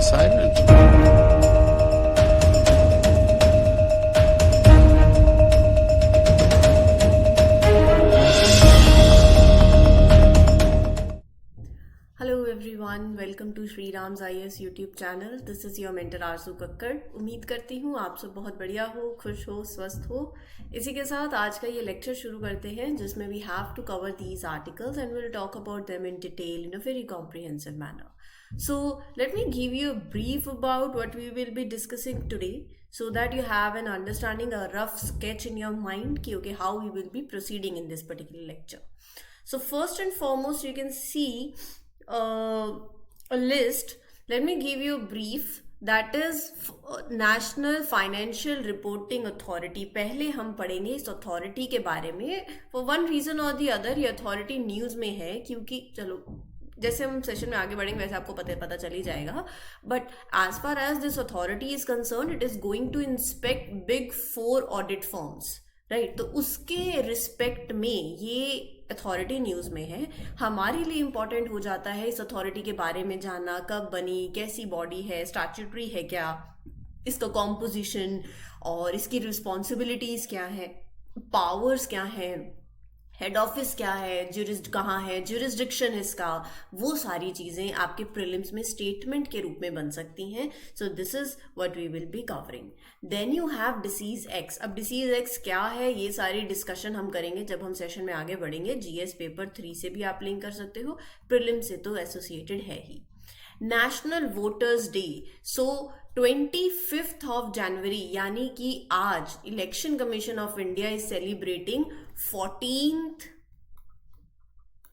silent. Hello everyone, welcome to Shri Ram's IAS YouTube channel. This is your mentor Arzoo Kakkar. उम्मीद करती हूँ आप सब बहुत बढ़िया हो, खुश हो, स्वस्थ हो। इसी के साथ आज का ये लेक्चर शुरू करते हैं जिसमें we have to cover these articles and will talk about them in detail in a very comprehensive manner. So let me give you a brief about what we will be discussing today so that you have an understanding, a rough sketch in your mind ki okay how we will be proceeding in this particular lecture. So first and foremost you can see a list. Let me give you a brief. That is national financial reporting authority. पहले हम पढ़ेंगे इस authority के बारे में। For one reason और the other ये authority news में है, क्योंकि चलो जैसे हम सेशन में आगे बढ़ेंगे वैसे आपको पता चल ही जाएगा। But as far as this authority is concerned, it is going to inspect big 4 audit firms, right. तो उसके रिस्पेक्ट में ये अथॉरिटी न्यूज़ में है। हमारे लिए इंपॉर्टेंट हो जाता है इस अथॉरिटी के बारे में जानना, कब बनी, कैसी बॉडी है, स्टैट्यूटरी है क्या, इसका कॉम्पोजिशन और इसकी रिस्पॉन्सिबिलिटीज़ क्या है, पावर्स क्या है, हेड ऑफिस क्या है, कहाँ है, ज्यूरिसडिक्शन इसका, वो सारी चीज़ें आपके प्रीलिम्स में स्टेटमेंट के रूप में बन सकती हैं। So this is what we will be covering. Then you have disease X. अब डिसीज एक्स क्या है ये सारी डिस्कशन हम करेंगे जब हम सेशन में आगे बढ़ेंगे। GS पेपर 3 से भी आप लिंक कर सकते हो, प्रीलिम से तो एसोसिएटेड है ही। National voters day. So 25th of January यानी कि आज election commission of India is celebrating 14th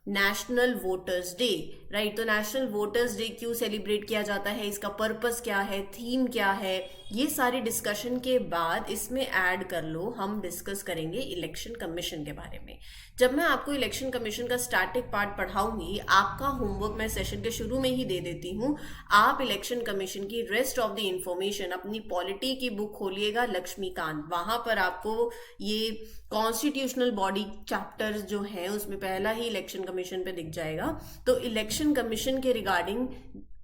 national voters day, right. तो नेशनल वोटर्स डे क्यों सेलिब्रेट किया जाता है, इसका पर्पस क्या है, थीम क्या है, ये सारी डिस्कशन के बाद इसमें ऐड कर लो हम डिस्कस करेंगे इलेक्शन कमीशन के बारे में। जब मैं आपको इलेक्शन कमीशन का स्टैटिक पार्ट पढ़ाऊंगी, आपका होमवर्क मैं सेशन के शुरू में ही दे देती हूँ। आप इलेक्शन कमीशन की रेस्ट ऑफ द इंफॉर्मेशन अपनी पॉलिटी की बुक खोलिएगा, लक्ष्मीकांत, वहां पर आपको ये कॉन्स्टिट्यूशनल बॉडी चैप्टर्स जो हैं उसमें पहला ही इलेक्शन कमीशन पे दिख जाएगा। तो इलेक्शन कमीशन के रिगार्डिंग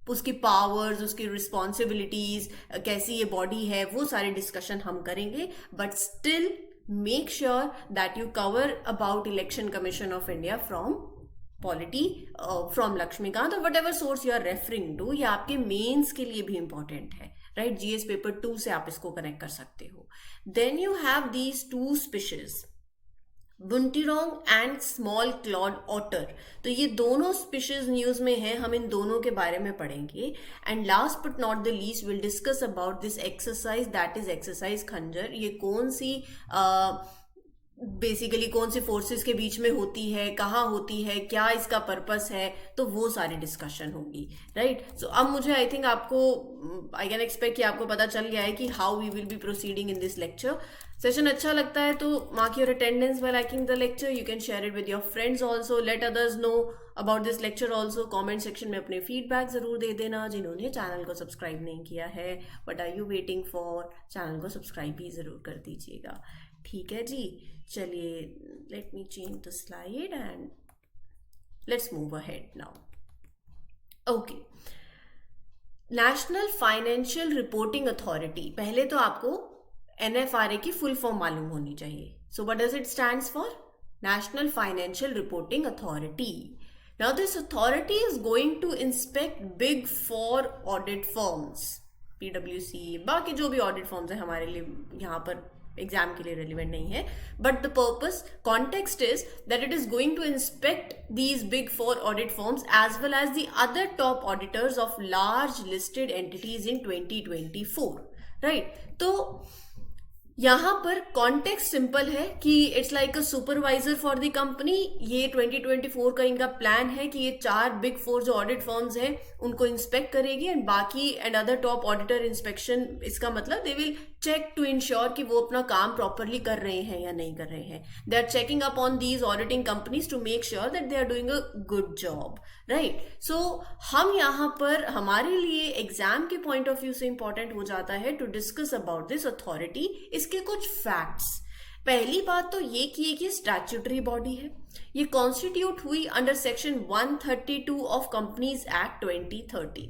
उसकी पावर्स, उसकी रिस्पॉन्सिबिलिटीज, कैसी ये बॉडी है, वो सारे डिस्कशन हम करेंगे। But still make sure that you cover about election commission of India from polity, from Laxmikanth और whatever source you are referring to. ये आपके मेंस के लिए भी इंपॉर्टेंट है, राइट। GS पेपर 2 से आप इसको कनेक्ट कर सकते हो। Then you have these 2 species, binturong and small clawed otter. तो ये दोनों स्पीशीज न्यूज में है, हम इन दोनों के बारे में पढ़ेंगे। And last but not the least will discuss about this exercise, that is exercise खंजर। ये कौन सी बेसिकली कौन सी फोर्सेस के बीच में होती है, कहाँ होती है, क्या इसका पर्पस है, तो वो सारी डिस्कशन होगी, राइट। सो अब मुझे आई थिंक आपको आई कैन एक्सपेक्ट कि आपको पता चल गया है कि how we will be proceeding in this lecture. Session अच्छा लगता है तो mark your attendance by liking the lecture. You can share it with your friends also, let others know about this lecture also. Comment section में अपने feedback जरूर दे देना। जिन्होंने channel को सब्सक्राइब नहीं किया है, what are you waiting for, channel को सब्सक्राइब भी जरूर कर दीजिएगा, ठीक है जी। चलिए, let me change the slide and let's move ahead now. Okay, national financial reporting authority. पहले तो आपको NFRA की फुल फॉर्म मालूम होनी चाहिए। So what does it stands for? National financial reporting authority. Now this authority is going to inspect big 4 audit firms, PwC, बाकी जो भी ऑडिट फर्म्स है हमारे लिए यहाँ पर एग्जाम के लिए रेलिवेंट नहीं है। But the purpose, context is that it is going to inspect these big 4 audit firms as well as the other top auditors of large listed entities in 2024, right. तो यहाँ पर कॉन्टेक्स्ट सिंपल है कि it's like a supervisor for the company. ये 2024 का इनका plan है कि ये 4 बिग 4 जो ऑडिट फर्म्स हैं उनको इंस्पेक्ट करेगी एंड बाकी and other top auditor inspection. इसका मतलब they will check to ensure कि वो अपना काम प्रॉपरली कर रहे हैं या नहीं कर रहे हैं। They are checking up on these auditing companies to make sure that they are doing a good job, right. So हम यहाँ पर हमारे लिए एग्जाम के पॉइंट ऑफ व्यू से इंपॉर्टेंट हो जाता है to discuss about this authority, इसके कुछ फैक्ट्स। पहली बात तो ये कि ये स्टैट्यूटरी बॉडी है। ये कॉन्स्टिट्यूट हुई under section 132 of companies act 2013,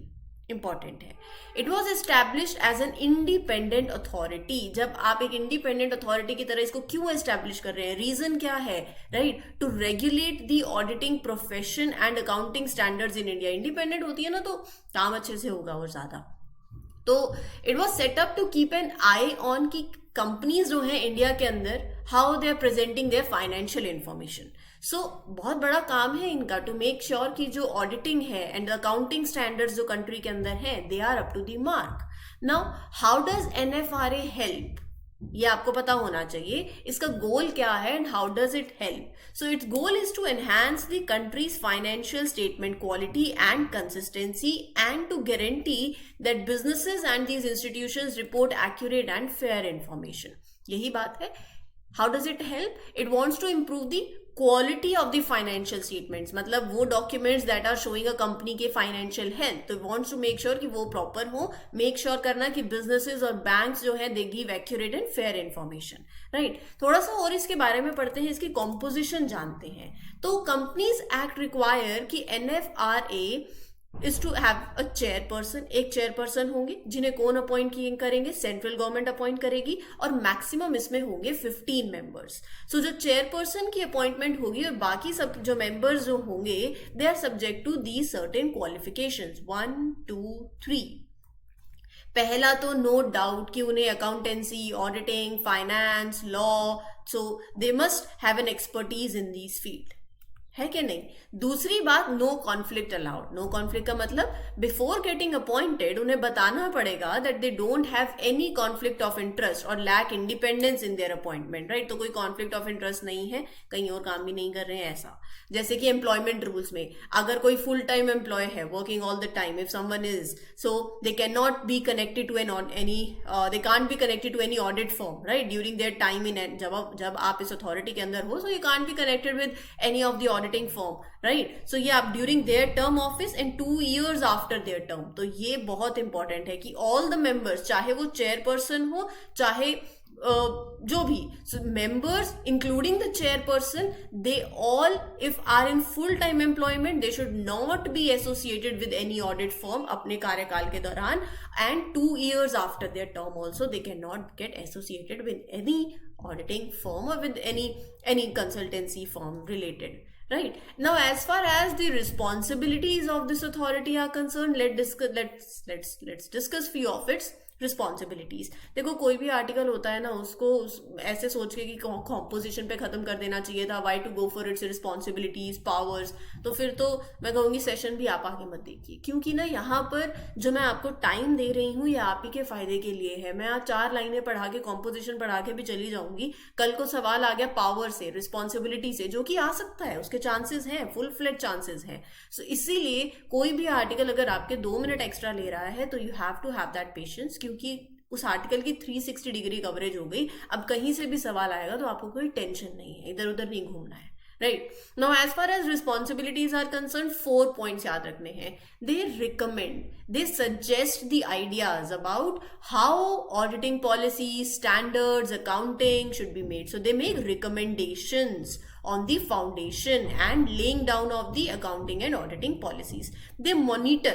important है। It was established as an independent authority. जब आप एक इंडिपेंडेंट अथॉरिटी की तरह इसको क्यों एस्टैब्लिश कर रहे हैं, रीजन क्या है, right, to regulate the auditing profession and accounting standards in India. Independent होती है ना तो काम अच्छे से होगा और ज्यादा। तो it was set up to keep an eye on की कंपनीज जो हैं इंडिया के अंदर, how they are presenting their financial information. So बहुत बड़ा काम है इनका टू मेक श्योर कि जो ऑडिटिंग है एंड अकाउंटिंग स्टैंडर्ड्स जो कंट्री के अंदर हैं, they are up to the mark. Now how does NFRA help, ये आपको पता होना चाहिए, इसका गोल क्या है and how does it help. So its goal is to enhance the country's financial statement quality and consistency and to guarantee that businesses and these institutions report accurate and fair information. यही बात है। How does it help, it wants to improve the quality of the financial statements, मतलब वो documents that are showing a company के financial health, तो wants to make sure कि वो proper हो, मेक श्योर करना कि बिजनेसेस और बैंक्स जो है they give accurate and fair information, right. थोड़ा सा और इसके बारे में पढ़ते हैं, इसकी कॉम्पोजिशन जानते हैं। तो कंपनीज एक्ट रिक्वायर कि NFRA is to have a chairperson, एक चेयरपर्सन होंगे जिन्हें कौन अपॉइंट करेंगे, सेंट्रल गवर्नमेंट अपॉइंट करेगी, और मैक्सिमम इसमें होंगे 15 मेंबर्स। सो जो चेयरपर्सन की अपॉइंटमेंट होगी और बाकी सब जो मेंबर्स जो होंगे, they are subject to the certain qualifications 1 2 3। पहला तो नो डाउट कि उन्हें accountancy, auditing, finance, law, so they must have an expertise in this field, है कि नहीं। दूसरी बात, no conflict allowed. No conflict का मतलब बिफोर गेटिंग अपॉइंटेड उन्हें बताना पड़ेगा that they don't have any conflict of interest और lack independence in their appointment, right. तो कोई कॉन्फ्लिक्ट ऑफ इंटरेस्ट नहीं है, कहीं और काम भी नहीं कर रहे हैं ऐसा। जैसे कि एम्प्लॉयमेंट रूल्स में अगर कोई फुल टाइम एम्प्लॉय है working all the time, if someone is, so they can not be connected to they can't be connected to any audit firm, right, during their time in, जब आप इस authority के अंदर हो, so you can't be connected with any of the auditing firm, right. So ये आप during their term office and 2 years after their term. तो ये बहुत इंपॉर्टेंट है कि ऑल द मेंबर्स, चाहे वो चेयरपर्सन हो, चाहे जो भी members including the chairperson, they all if are in full time employment, they should not be associated with any audit firm अपने कार्यकाल के दौरान, and 2 years after their term also they can not get associated with any auditing firm और with any consultancy firm related, right. Now as far as the responsibilities of this authority are concerned, let's discuss few of its responsibilities. देखो कोई भी article होता है ना, उसको ऐसे सोच के कि कॉम्पोजिशन पे खत्म कर देना चाहिए था, why to go for its responsibilities, powers, तो फिर तो मैं कहूँगी सेशन भी आप आगे मत देखिए, क्योंकि ना यहाँ पर जो मैं आपको टाइम दे रही हूँ ये आप ही के फायदे के लिए है। मैं आज 4 लाइनें पढ़ा के, कॉम्पोजिशन पढ़ा के भी चली जाऊंगी, कल को सवाल आ गया पावर से, रिस्पॉन्सिबिलिटी से, जो कि आ सकता है, उसके चांसेस हैं, फुल फ्लेड चांसेस हैं। सो इसीलिए कोई भी आर्टिकल अगर आपके 2 मिनट एक्स्ट्रा ले रहा है तो you have to have that patience, क्योंकि उस आर्टिकल की 360 डिग्री कवरेज हो गई। अब कहीं से भी सवाल आएगा तो आपको कोई टेंशन नहीं है, इधर उधर नहीं घूमना है, right. Now as far as responsibilities are concern, 4 points याद रखने हैं। They recommend, they suggest the ideas about how auditing policy, standards, accounting should be made. So they make recommendations on the foundation and laying down of the accounting and auditing policies. They monitor.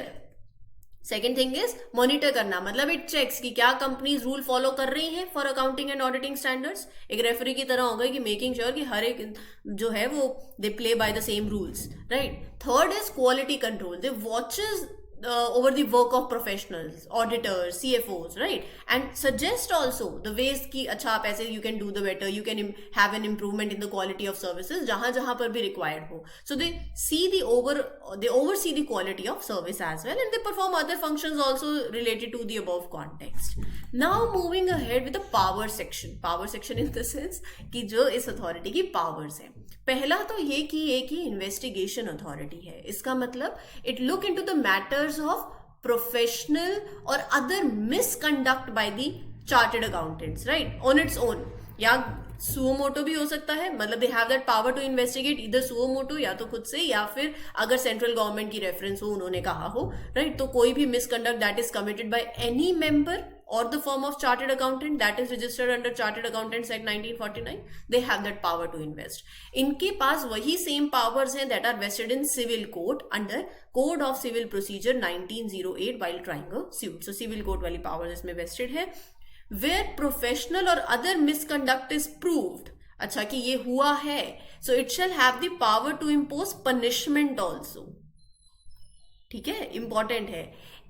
Second thing is monitor करना, मतलब it checks कि क्या companies rule follow कर रही हैं for accounting and auditing standards. एक referee की तरह हो गई कि मेकिंग श्योर कि हर एक जो है वो they play by the same rules, right. Third is quality control, they watches over the work of professionals, auditors, CFOs, right, and suggest also the ways कि अच्छा आप ऐसे you can do the better, you can have an improvement in the quality of services जहाँ पर भी required हो। So they oversee the quality of service as well, and they perform other functions also related to the above context. Now moving ahead with the power section. Power section in the sense कि जो इस authority की powers है। पहला तो ये कि एक ही इन्वेस्टिगेशन अथॉरिटी है, इसका मतलब it look into the matters of professional और other misconduct by the chartered accountants, right, on its own, या सुओ मोटो भी हो सकता है, मतलब they have that power to investigate इधर सुओ मोटो या तो खुद से, या फिर अगर सेंट्रल गवर्नमेंट की रेफरेंस हो, उन्होंने कहा हो, राइट। तो कोई भी misconduct that is committed by any member or the firm of chartered accountant that is registered under Chartered Accountants Act 1949, they have that power to invest. इनके पास वही same powers हैं that are vested in civil court under Code of Civil Procedure 1908 while trying a suit. So civil court वाली powers इसमें vested है. Where professional or other misconduct is proved, अच्छा कि ये हुआ है, so it shall have the power to impose punishment also. ठीक है, इंपॉर्टेंट है.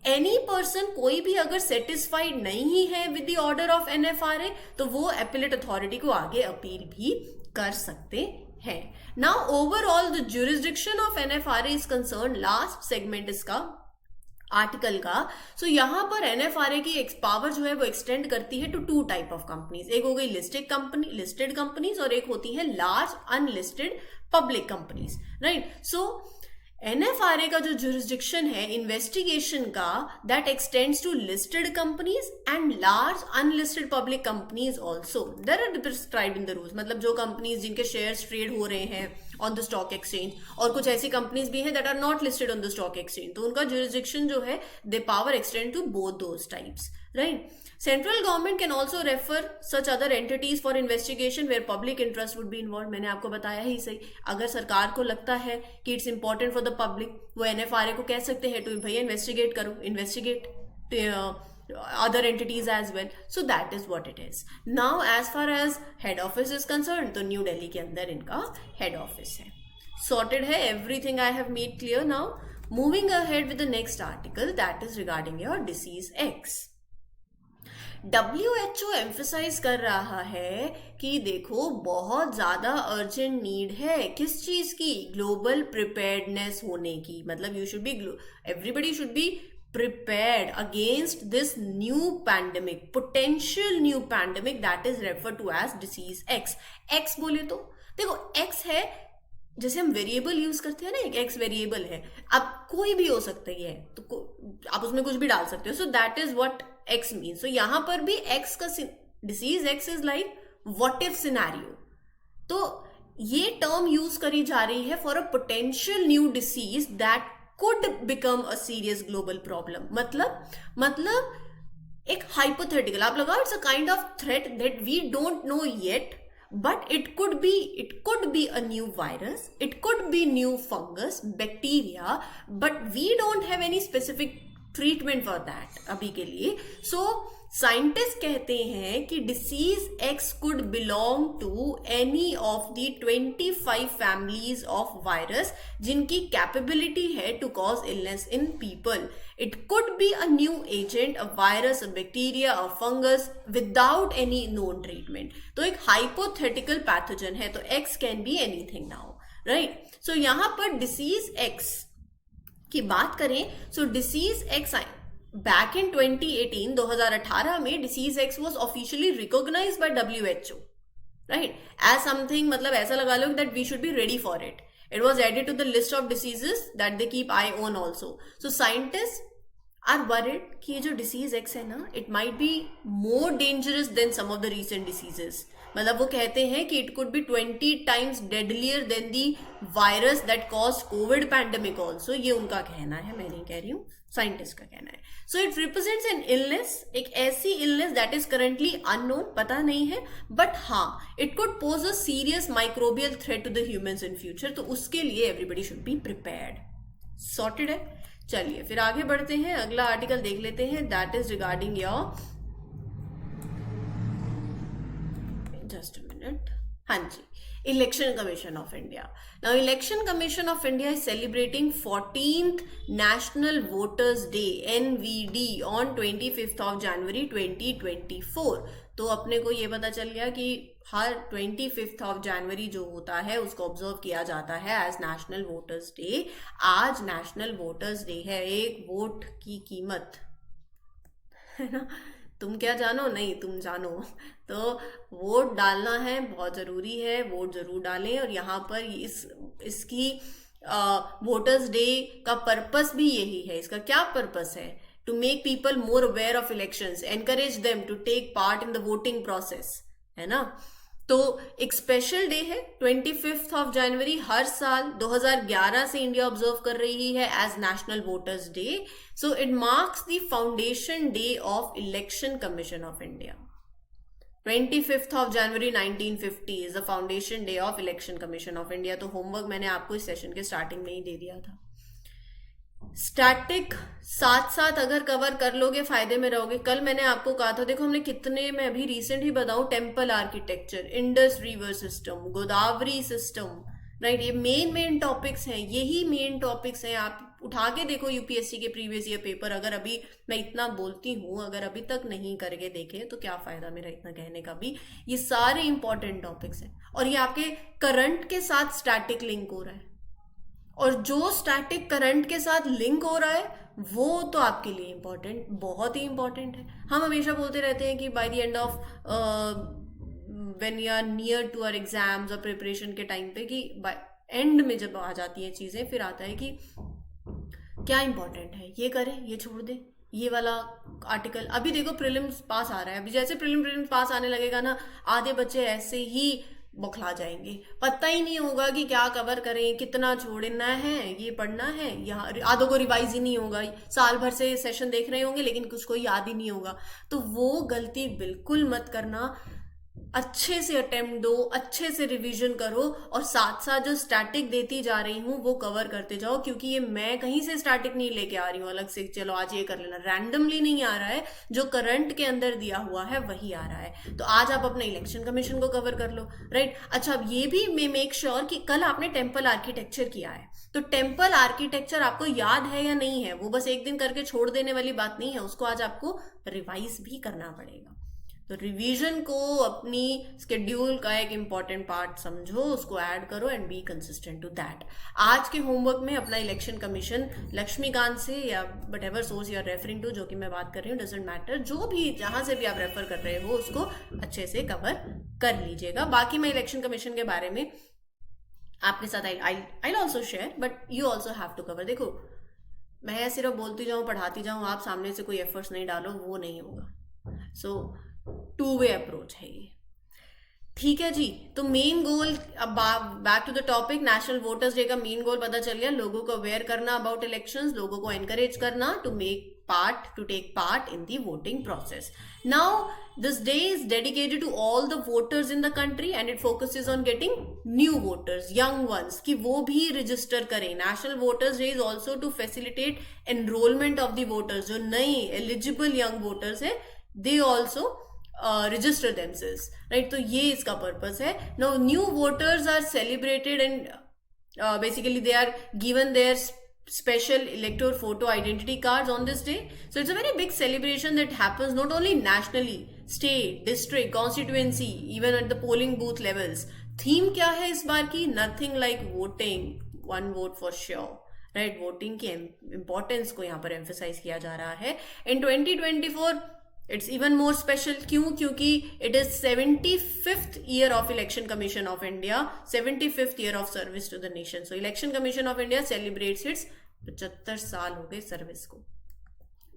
एनी पर्सन, कोई भी अगर सेटिस्फाइड नहीं है with the order of NFRA तो वो एपिलेट अथॉरिटी को आगे अपील भी कर सकते हैं. Now overall the jurisdiction of NFRA is concern, last segment इसका आर्टिकल का. सो यहां पर एनएफआरए की पावर जो है वो एक्सटेंड करती है to two type of companies. एक हो गई लिस्टेड कंपनीज और एक होती है large unlisted public companies, right. So NFRA का जो जुरिस्डिक्शन है इन्वेस्टिगेशन का, that extends to listed companies and large unlisted public companies also. There are prescribed in the rules, मतलब जो कंपनीज जिनके शेयर्स ट्रेड हो रहे हैं ऑन द स्टॉक एक्सचेंज, और कुछ ऐसी कंपनीज भी हैं that are not listed on the stock exchange, तो उनका जुरिस्डिक्शन जो है they power extend to both those types, right. Central government can also refer such other entities for investigation where public interest would be involved. मैंने आपको बताया ही सही, अगर सरकार को लगता है कि it's important for the public, वो एनएफआरए को कह सकते हैं तो भैया इन्वेस्टिगेट करो, investigate other entities as well. So that is what it is. Now as far as head office is concerned, तो न्यू दिल्ली के अंदर इनका हेड ऑफिस है. Sorted है, everything I have made clear now. Moving ahead with the next article, that is regarding your disease X. WHO emphasise कर रहा है कि देखो बहुत ज्यादा अर्जेंट नीड है किस चीज की, ग्लोबल प्रिपेयर्डनेस होने की. मतलब you should be, everybody should be prepared against this new pandemic, potential new pandemic that is referred to as disease X. X बोले तो देखो X है, जैसे हम वेरिएबल यूज करते हैं ना, एक एक्स वेरिएबल है, अब कोई भी हो सकता है तो आप उसमें कुछ भी डाल सकते हो. So that is what X mean. So यहां पर भी एक्स का disease X is like what if scenario. तो ये टर्म यूज करी जा रही है for a potential new disease that could become a serious global problem. मतलब एक हाइपोथेटिकल आप लगाओ, it's a kind of threat that we don't know yet, but it could be a new virus, it could be new fungus, bacteria, but we don't have any specific treatment for that अभी के लिए. So scientist कहते हैं कि disease X could belong to any of the 25 families of virus जिनकी capability है to cause illness in people. It could be a new agent, a virus, a bacteria, a fungus without any known treatment. तो एक hypothetical pathogen है, तो X can be anything now, right? So यहाँ पर disease X की बात करें, so disease X back in 2018 में disease X was officially recognized by WHO, right? As something, मतलब ऐसा लगा लो that we should be ready for it. It was added to the list of diseases that they keep eye on also. So scientists are worried कि ये जो disease X है ना, it might be more dangerous than some of the recent diseases. मतलब वो कहते हैं कि it could be 20 times deadlier than the virus that caused COVID pandemic also. ये उनका कहना है, मैं नहीं कह रही हूँ, साइंटिस्ट का कहना है. So it represents an illness, एक ऐसी illness that is currently unknown, पता नहीं है, but हाँ, it could pose a serious microbial threat to the humans in future. तो उसके लिए everybody should be prepared. Sorted है. चलिए फिर आगे बढ़ते हैं, अगला आर्टिकल देख लेते हैं. That is regarding your, just a minute, हाँ जी, election commission of India. Now election commission of India is celebrating 14th national voters day NVD on 25th of January 2024. तो अपने को ये पता चल गया कि हर 25th ऑफ जनवरी जो होता है उसको ऑब्जर्व किया जाता है एज नेशनल वोटर्स डे. आज नेशनल वोटर्स डे है. एक वोट की कीमत है ना, तुम क्या जानो, नहीं तुम जानो. तो वोट डालना है, बहुत ज़रूरी है, वोट ज़रूर डालें. और यहाँ पर इसकी वोटर्स डे का पर्पस भी यही है. इसका क्या पर्पस है? To make people more aware of elections, encourage them to take part in the voting process, है ना. तो एक स्पेशल डे है 25 ऑफ जनवरी, हर साल 2011 से इंडिया ऑब्जर्व कर रही है as national voters day. So it marks the foundation day of election commission of India. 25 of January 1950 is the foundation day of election commission of India. तो homework मैंने आपको इस सेशन के स्टार्टिंग में ही दे दिया था. स्टैटिक साथ साथ अगर कवर कर लोगे फायदे में रहोगे. कल मैंने आपको कहा था, देखो हमने कितने, मैं अभी रिसेंट ही बताऊं, temple architecture, Indus river system, Godavari system, right, ये मेन टॉपिक्स हैं. यही मेन टॉपिक्स हैं. आप उठा के देखो यूपीएससी के प्रीवियस ईयर पेपर. अगर अभी मैं इतना बोलती हूँ, अगर अभी तक नहीं करके देखे तो क्या फायदा मेरा इतना कहने का भी. ये सारे इंपॉर्टेंट टॉपिक्स हैं और ये आपके करंट के साथ स्टैटिक लिंक हो रहा है. और जो स्टैटिक करंट के साथ लिंक हो रहा है वो तो आपके लिए इंपॉर्टेंट, बहुत ही इंपॉर्टेंट है. हम हमेशा बोलते रहते हैं कि by the end of when you are near to our exams और प्रिपरेशन के टाइम पे, कि बाय एंड में जब आ जाती हैं चीज़ें, फिर आता है कि क्या इंपॉर्टेंट है, ये करें, ये छोड़ दें, ये वाला आर्टिकल. अभी देखो प्रीलिम्स पास आ रहा है. अभी जैसे प्रीलिम्स पास आने लगेगा ना, आधे बच्चे ऐसे ही बौखला जाएंगे. पता ही नहीं होगा कि क्या कवर करें, कितना छोड़ना है, ये पढ़ना है. यहाँ आधों को रिवाइज ही नहीं होगा. साल भर से सेशन देख रहे होंगे लेकिन कुछ को याद ही नहीं होगा. तो वो गलती बिल्कुल मत करना. अच्छे से अटेम्प्ट दो, अच्छे से रिवीजन करो और साथ साथ जो स्टैटिक देती जा रही हूँ वो कवर करते जाओ. क्योंकि ये मैं कहीं से स्टैटिक नहीं लेके आ रही हूँ अलग से, चलो आज ये कर लेना. रैंडमली नहीं आ रहा है, जो करंट के अंदर दिया हुआ है वही आ रहा है. तो आज आप अपने इलेक्शन कमीशन को कवर कर लो, राइट. अच्छा, अब ये भी मेक श्योर कि कल आपने टेम्पल आर्किटेक्चर किया है. तो टेम्पल आर्किटेक्चर आपको याद है या नहीं है, वो बस एक दिन करके छोड़ देने वाली बात नहीं है. उसको आज आपको रिवाइज भी करना पड़ेगा. तो रिवीजन को अपनी स्केड्यूल का एक इंपॉर्टेंट पार्ट समझो, उसको ऐड करो and be consistent to that. आज के होमवर्क में अपना इलेक्शन कमीशन लक्ष्मीकांत से या whatever source you are referring to, जो कि मैं बात कर रही हूँ, डजेंट मैटर, जो भी जहां से भी आप रेफर कर रहे हो उसको अच्छे से कवर कर लीजिएगा. बाकी मैं इलेक्शन कमीशन के बारे में आपके साथ I also share, but you also have to cover. देखो, मैं सिर्फ बोलती जाऊँ, पढ़ाती जाऊँ, आप सामने से कोई एफर्ट्स नहीं डालो, वो नहीं होगा. सो टू वे अप्रोच है ये. ठीक है जी. तो मेन गोल, अब back to the topic, national voters day का मेन गोल पता चल गया. लोगों को अवेयर करना अबाउट इलेक्शंस, लोगों को एनकरेज करना to take part in the voting process. Now, this day is dedicated to all the voters in the country and it focuses on getting new voters, young ones, कि वो भी register करें. National Voters Day is also to facilitate enrollment of the voters. जो नए eligible young voters है, they also register themselves, right? तो ये इसका purpose है. Now, new voters are celebrated and basically they are given their special elector photo identity cards on this day. So it's a very big celebration that happens not only nationally, state, district, constituency, even at the polling booth levels. Theme क्या है इस बार की? Nothing like voting, one vote for sure, right? Voting की importance को यहाँ पर emphasize किया जा रहा है. In 2024 it's even more special. क्यों? क्योंकि it is 75th year of Election Commission of India, 75th year of service to the nation. So Election Commission of India celebrates its 75 साल हो गए सर्विस को.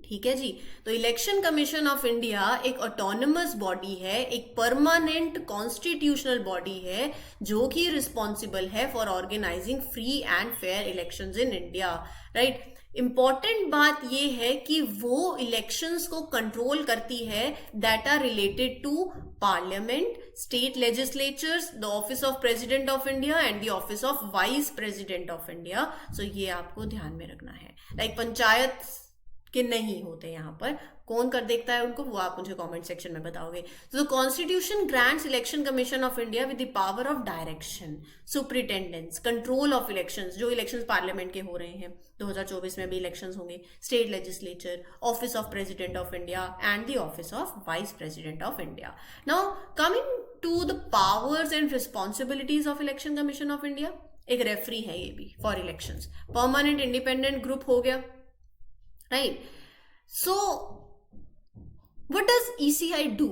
ठीक है जी. तो इलेक्शन कमीशन ऑफ इंडिया एक ऑटोनमस बॉडी है, एक परमानेंट कॉन्स्टिट्यूशनल बॉडी है, जो कि रिस्पॉन्सिबल है for organising free and fair elections in India, right. Important बात यह है कि वो इलेक्शंस को कंट्रोल करती है that are related to parliament, state legislatures, the office of president of India and the office of vice president of India. So ये आपको ध्यान में रखना है. लाइक पंचायत के नहीं होते यहाँ पर. कौन कर देखता है उनको, वो आप मुझे कमेंट सेक्शन में बताओगे. तो constitution grants election commission of India with the power of direction, superintendence, control of elections. जो इलेक्शंस पार्लियामेंट के हो रहे हैं, 2024 में भी इलेक्शंस होंगे, state legislature, office of president of India and the office of vice president of India. Now coming to the powers and responsibilities of election commission of India. एक referee है ये भी for elections. Permanent independent group हो गया, right? So what does ECI do?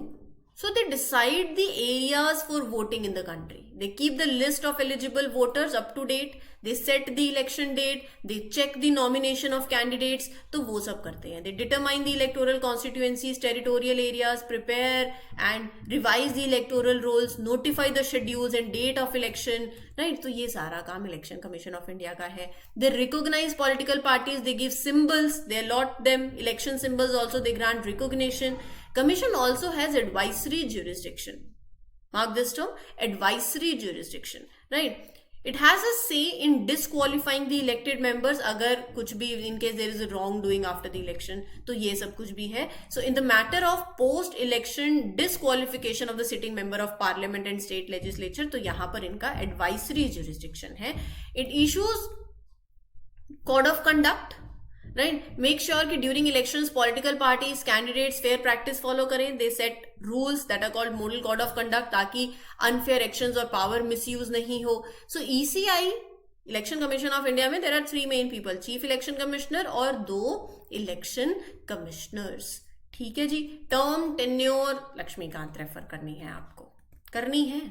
So they decide the areas for voting in the country. They keep the list of eligible voters up to date, they set the election date, they check the nomination of candidates, तो वो सब करते हैं. They determine the electoral constituencies, territorial areas, prepare and revise the electoral rolls, notify the schedules and date of election, right? तो ये सारा काम election commission of India का है. They recognize political parties, they give symbols, they allot them election symbols, also they grant recognition. Commission also has advisory jurisdiction. Mark this term, advisory jurisdiction, right? It has a say in disqualifying the elected members अगर कुछ भी in case there is a wrongdoing after the election, तो ये सब कुछ भी है. So in the matter of post election disqualification of the sitting member of parliament and state legislature, तो यहाँ पर इनका advisory jurisdiction है. It issues code of conduct, right? Make sure कि during elections political parties, candidates fair practice follow करें. They set rules that are called model code of conduct ताकि unfair actions और power misuse नहीं हो. So ECI, Election Commission of India में there are 3 main people, Chief Election Commissioner और 2 Election Commissioners. ठीक है जी. Term, tenure, Laxmikant refer करनी है आपको, करनी है,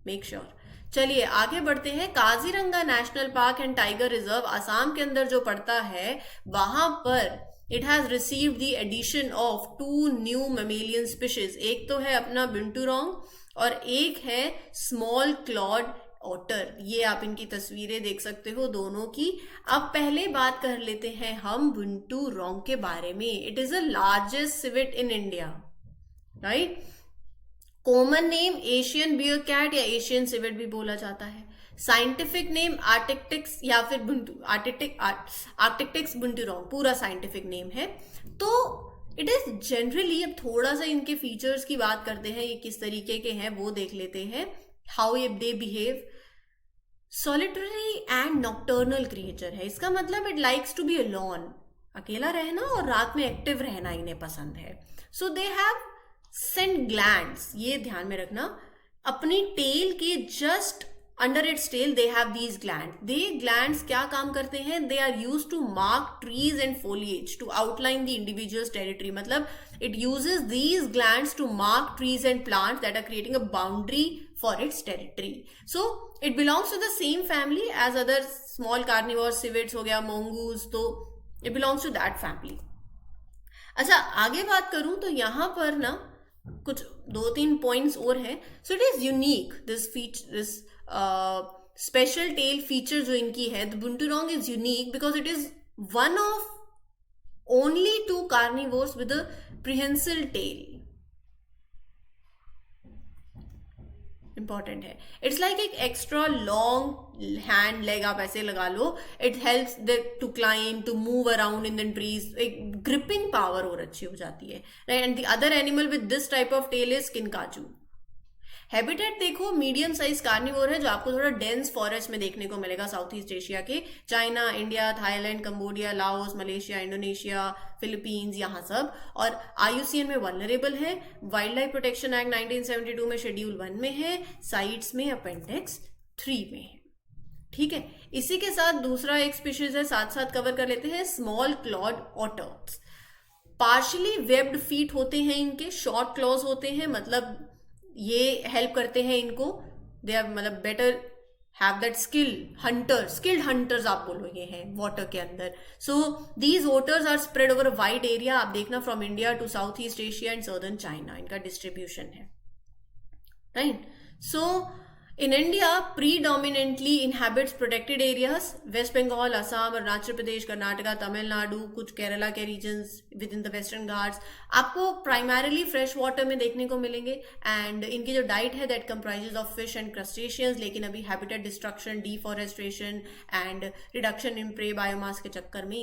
make sure. चलिए आगे बढ़ते हैं. Kaziranga national park and tiger reserve Assam के अंदर जो पड़ता है, वहां पर it has received the addition of 2 new mammalian species. एक तो है अपना बिंटूरोंग और एक है स्मॉल क्लॉड ऑटर. ये आप इनकी तस्वीरें देख सकते हो दोनों की. अब पहले बात कर लेते हैं हम बिंटूरोंग के बारे में. It is the largest civet in India, right? Common name Asian bear cat या एशियन सिवेट भी बोला जाता है. साइंटिफिक नेम आर्टिक्टिक्स या फिर आर्टिक्टिक्स बिंटूरोंग, पूरा साइंटिफिक नेम है. तो इट इज जनरली, अब थोड़ा सा इनके फीचर्स की बात करते हैं, ये किस तरीके के हैं वो देख लेते हैं. How they behave. Solitary and nocturnal creature है. इसका मतलब it likes to be alone, अकेला रहना और रात में एक्टिव रहना इन्हें पसंद है. So they have scent glands, ये ध्यान में रखना, अपनी टेल के just under its tail they have these gland. They glands क्या काम करते हैं? They are use to mark trees and foliage to outline the individual's territory. मतलब it uses these glands to mark trees and plants that are creating a boundary for its territory. So it belongs to the same family as other small carnivore, civets हो गया, mongoose, तो it belongs to that family. अच्छा आगे बात करूं तो यहां पर ना कुछ 2-3 पॉइंट्स और हैं. So it is unique, this special tail feature जो इनकी है, the binturong is unique because it is one of only 2 carnivores with a prehensile tail. Important है. इट्स लाइक एक एक्स्ट्रा लॉन्ग हैंड लेग आप ऐसे लगा लो. It helps to climb, to move around in the trees. एक gripping power और अच्छी हो जाती है, right? And the other animal with this type of tail is kinkajou. Habitat देखो, मीडियम साइज कार्निवोर है जो आपको थोड़ा डेंस फॉरेस्ट में देखने को मिलेगा साउथ ईस्ट एशिया के. China, India, Thailand, Cambodia, Laos, Malaysia, Indonesia, Philippines, यहाँ सब. और IUCN में वल्नरेबल है. वाइल्ड लाइफ प्रोटेक्शन एक्ट 1972 में शेड्यूल 1 में है. साइट्स में अपेंडिक्स 3 में है. ठीक है. इसी के साथ दूसरा एक स्पीशीज है, साथ साथ कवर कर लेते हैं, small Claude otters. Partially webbed feet होते हैं इनके, शॉर्ट क्लॉज होते हैं, मतलब ये हेल्प करते हैं इनको. दे आर मतलब better have that skilled hunters आप बोलो ये हैं वाटर के अंदर. So these waters are spread over a wide area. आप देखना from India to south east Asia and southern China इनका डिस्ट्रीब्यूशन है, right? So in India, predominantly inhabits protected areas, West Bengal, Assam, Arunachal Pradesh, Karnataka, Tamil Nadu, कुछ केरला के regions within the Western Ghats. आपको primarily fresh water में देखने को मिलेंगे. and इनकी जो diet है that comprises of fish and crustaceans. लेकिन अभी habitat destruction, deforestation and reduction in prey biomass के चक्कर में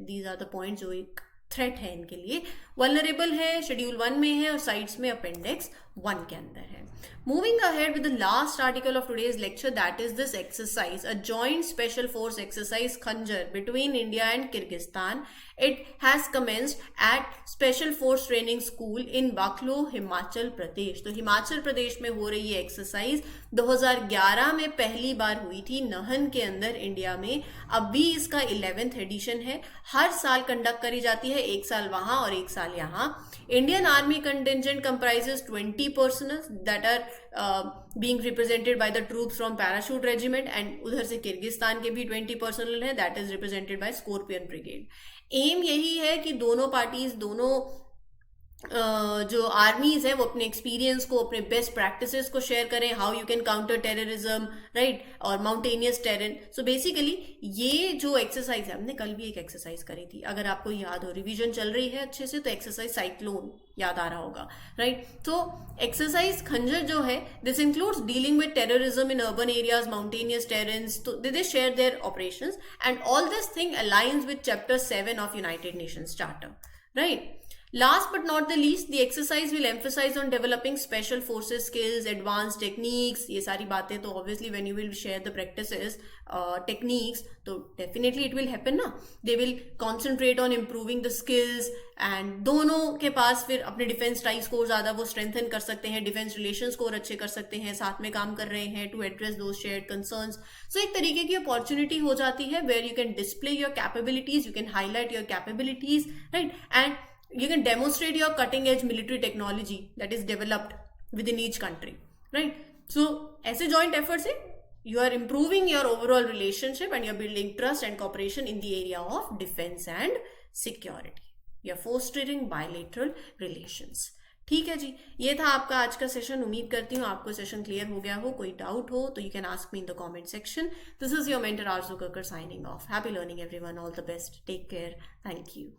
these are the points जो एक थ्रेट है इनके लिए. वल्नरेबल है, शेड्यूल 1 में है और साइट्स में अपेंडिक्स 1 के अंदर है. Moving ahead with the last article of today's lecture, that is this exercise, a joint special force exercise Khanjar between India and Kyrgyzstan. It has commenced at Special Force Training School in Bakhlo, Himachal Pradesh. तो हिमाचल प्रदेश में हो रही है exercise. 2011 में पहली बार हुई थी नहन के अंदर इंडिया में. अभी इसका 11th एडिशन है. हर साल कंडक्ट करी जाती है, 1 साल वहां और 1 साल यहाँ. Indian army contingent comprises 20 20 personnel that are being represented by the troops from parachute regiment, and उधर से किर्गिस्तान के भी 20 personnel है that is represented by Scorpion brigade. Aim यही है कि दोनों पार्टीज, दोनों जो आर्मीज है वो अपने एक्सपीरियंस को, अपने बेस्ट प्रैक्टिसेस को शेयर करें, how you can counter terrorism, right, और माउंटेनियस टेरेन. सो बेसिकली ये जो एक्सरसाइज है, हमने कल भी एक एक्सरसाइज करी थी, अगर आपको याद हो, रिवीजन चल रही है अच्छे से, तो एक्सरसाइज साइक्लोन याद आ रहा होगा, राइट. तो एक्सरसाइज खंजर जो है, this includes dealing with terrorism in urban areas, mountainous terrains. तो they share their operations and all this thing alliance with chapter 7 of United Nations charter, right? Last but not the least, the exercise will emphasize on developing special forces skills, advanced techniques. ये सारी बातें तो obviously when you will share the practices, techniques, तो definitely it will happen ना. They will concentrate on improving the skills, and दोनों के पास फिर अपने डिफेंस टाई स्कोर ज़्यादा वो strengthen कर सकते हैं, डिफेंस रिलेशन स्कोर अच्छे कर सकते हैं, साथ में काम कर रहे हैं to address those shared concerns. So एक तरीके की opportunity हो जाती है where you can display your capabilities, you can highlight your capabilities, right, and you can demonstrate your cutting edge military technology that is developed within each country, right? So ऐसे joint efforts से you are improving your overall relationship and you're building trust and cooperation in the area of defense and security. You're fostering bilateral relations. ठीक है जी, ये था आपका आज का session. उम्मीद करती हूँ आपको सेशन क्लियर हो गया हो. कोई डाउट हो तो you can ask me in the comment section. This is your mentor Arzoo Kakkar signing off. Happy learning everyone. All the best. Take care. Thank you.